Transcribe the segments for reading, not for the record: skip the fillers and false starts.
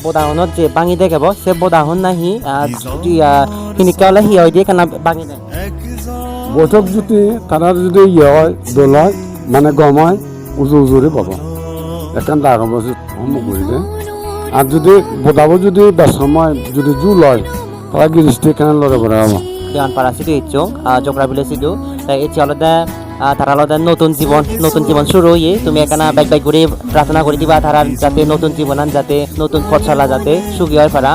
বোদাহনত যে বাঙি দে কেব সে বোদাহন নাহি হিনিকা হলে হিয় দিয়ে কেনা বাঙি দেয় বৈঠক যদি তারা যদি ইয়ে হয় দোল হয় মানে গম হয় উজুরে পাবো এখন ডাকা বসে হোমক করিলে আর যদি বোদাবো যদি সময় যদি জুল হয় তারা গিরিষ্টি কেন লড়ে পড়ে হবো দেওয়ান পাড়া সিটু ইচ্ছু জোকরা বিলে সিটু তাই এটি আলাদা তারা আলাদা নতুন জীবন শুরু হয়ে তুমি এখানে ব্যাগ করে প্রার্থনা করে দিবা তারা যাতে নতুন জীবন আন যাতে নতুন ফসলা যাতে সুখী হয় পারা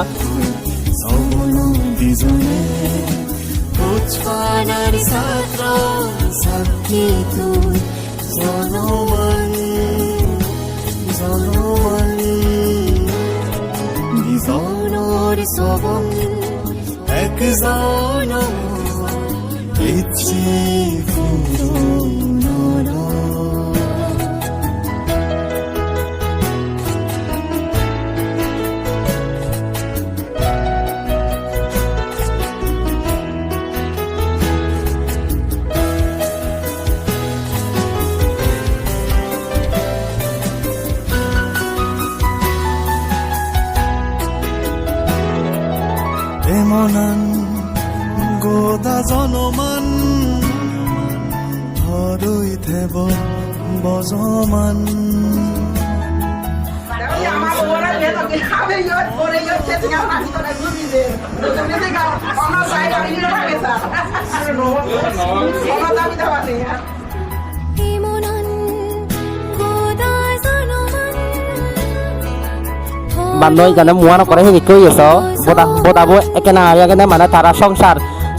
এমনান গোদা জনমান হরই থেব বজমান বান্ধব জানে মুয়া নকৰে হিনিকে হৈ আছ বদাবো একেনা একেনে মানে তারা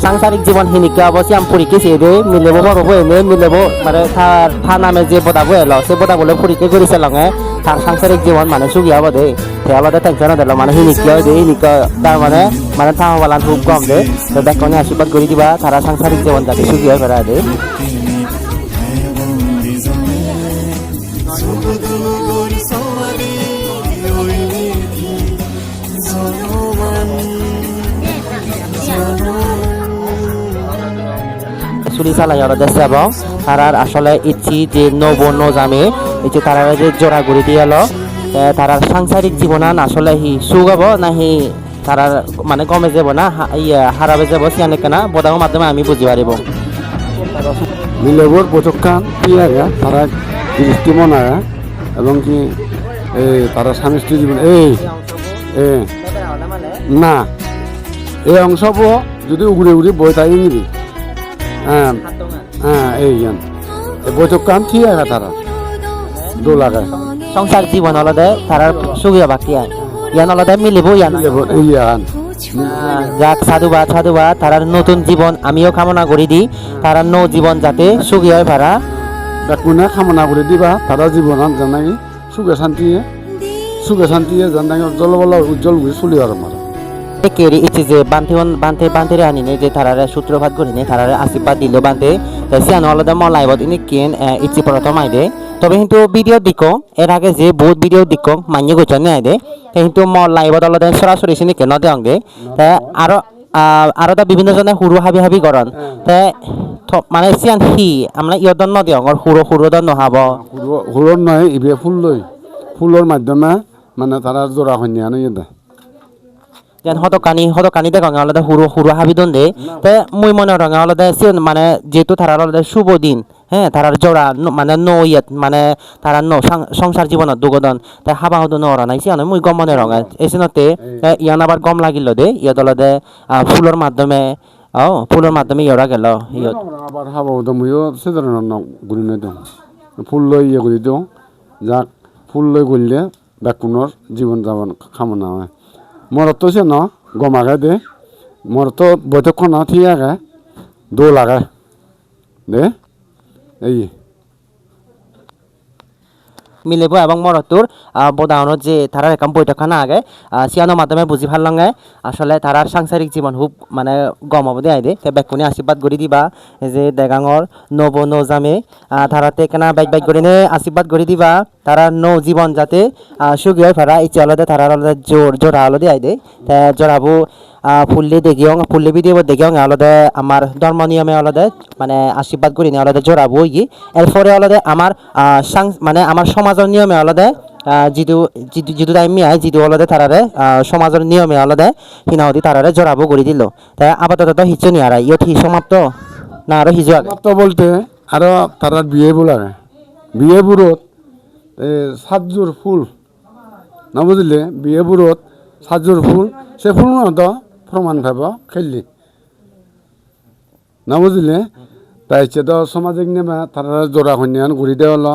সাংসারিক জীবন হিনিকে অবশ্যই আমি পরীক্ষা চেয়ে দে মিলেব বড় এনে মিলেব মানে তার নামে যে বদাবো এলো সে বদাবলে পরীক্ষা করেছে লঙে তার সাংসারিক জীবন মানে সুখী হব দে সে আলাদা টেনশন দিল মানে হিনিকে দে হিনিকে তার মানে থামাবালান খুব কম দে তো দেখনে আশীর্বাদ করে দিবা তারা সাংসারিক জীবন যাতে সুখী হয়ে ফেরা দে চুরি চালাই ওরা দেশে এবং তারার আসলে ইচ্ছি যে নৌ জামে এই যে তারা যে জোড়া ঘুরি দিয়ে এলো তারার সাংসারিক জীবনান আসলে হি সুখ হব না হি তারার মানে কমে যাব না হারাবে যাব সিয়ানে কেনা বোধার মাধ্যমে আমি বুঝি পারিব মিলেবর বৈঠকখান কি আগে তারা গিরিষ্টি মনায় এবং কি তারা স্বামী স্ত্রী জীবন না এই অংশ যদি উড়ে বই তাই নিবি এই বৈঠক কান ঠিক আছে তারা দো লাগায় সংসার জীবন আলাদা তারা সুখী বাকি ইয়ান আলাদা মিলিব যাক সাধুবাদ তারার নতুন জীবন আমিও কামনা করি দিই তারার নৌ জীবন যাতে সুখী হয় পারা কোনে কামনা করে দিবা তারা জীবন জানাই সুখে শান্তি জানাই উজ্জ্বল করে চলি আর আমার কেরি ইচ্ছে যে বান্তে আনি নে যে তারারে সূত্রপাত করি নে তারারে আশীর্বাদ দিল বান্তে সিয়ানো আলাদা মন লাইবত ইনি কেন ইচ্ছে প্রথম আইদে তবে কিন্তু ভিডিও দিক এর আগে যে বহুত ভিডিও দিক মান্য গোচন আইদে কিন্তু মন লাইবত আলাদা সরাসরি সিনি কেন দেওয়া দে আরো তা বিভিন্ন জনে হুরু হাবি গরন মানে সিয়ান আমরা ইয়দন নদিও হুরদন নহাব হুরর নয় ইবে ফুলের মাধ্যমে মানে তারা জোড়া হইনি আনো ইয়ে যেন হতকানি দেখো আলাদা হুরু হাবিদন দে তে মুই মনে রঙা আলাদা মানে যেহেতু তারা আলাদা শুভ দিন হ্যাঁ তারার জোড়া মানে ইয়েত মানে তারা সংসার জীবনত দুগদন তাই হাবা হদন ওরা নাই সিয়ানো মুই গম মনে রঙা এসিনতে ইয়ান আবার গম লাগিল দে ইয়ত আলাদা ফুলের মাধ্যমে ইয়রা গেল ইয়ত আবার হাবা হদন মুইও সাধারণ গুলি নাই দিও ফুল লই ইয়ে করে দিও যাক ফুল লই গলিলে ব্যাকুণর জীবন যাপন কামনা হয় মরত তো সে ন গমাগে দে মরত বৈঠক না ঠিক আগে দো লাগে দে এই মিলিব এবং মরতুর বোধাওনত যে তারার একাম বৈঠকখানা আগে সিয়ানোর মাধ্যমে বুঝি ভাল লঙ্গে আসলে তারার সাংসারিক জীবন খুব মানে গম হব দিয়ে আইদে ব্যাকুনি আশীর্বাদ করে দিবা যে দেগাঙর নৌ জামে তারাতে কেনা বাইক করে নে আশীর্বাদ করে দিবা তারা নৌ জীবন যাতে সুখী হয় ফেরা ইচ্ছে আলাদা তারা আলাদা জোড়া আলাদা আইদে জোড়াবো ফুললে ভিডিও দেখিও আলাদা আমার ধর্ম নিয়মে আলাদা মানে আশীর্বাদ করি আলাদা জোড়াবো এরপরে আলাদা আমার মানে আমার সমাজের নিয়মে আলাদা যিটো টাইম আয় যিটো অলদে তারারে সমাজের নিয়মে অলদে হিনাহতি তারারে জড়াবো করে দিল তাই আপাতত তো হিচ্ছু নি আর ইয়ত হি সমাপ্ত না আরো হিজু আগে তো বলতে আরো তারা বিয়ে বোলারে বিয়ে বুড়োত সাতজোর ফুল না বুঝলে বিয়ে বুড়োত সাতজোর ফুল সে ফুল তো প্রমাণ পাব খেললি না বুঝলে তাই তো সামাজিক নেমে তারা জোড়া কন্যান ঘুরি দেওয়া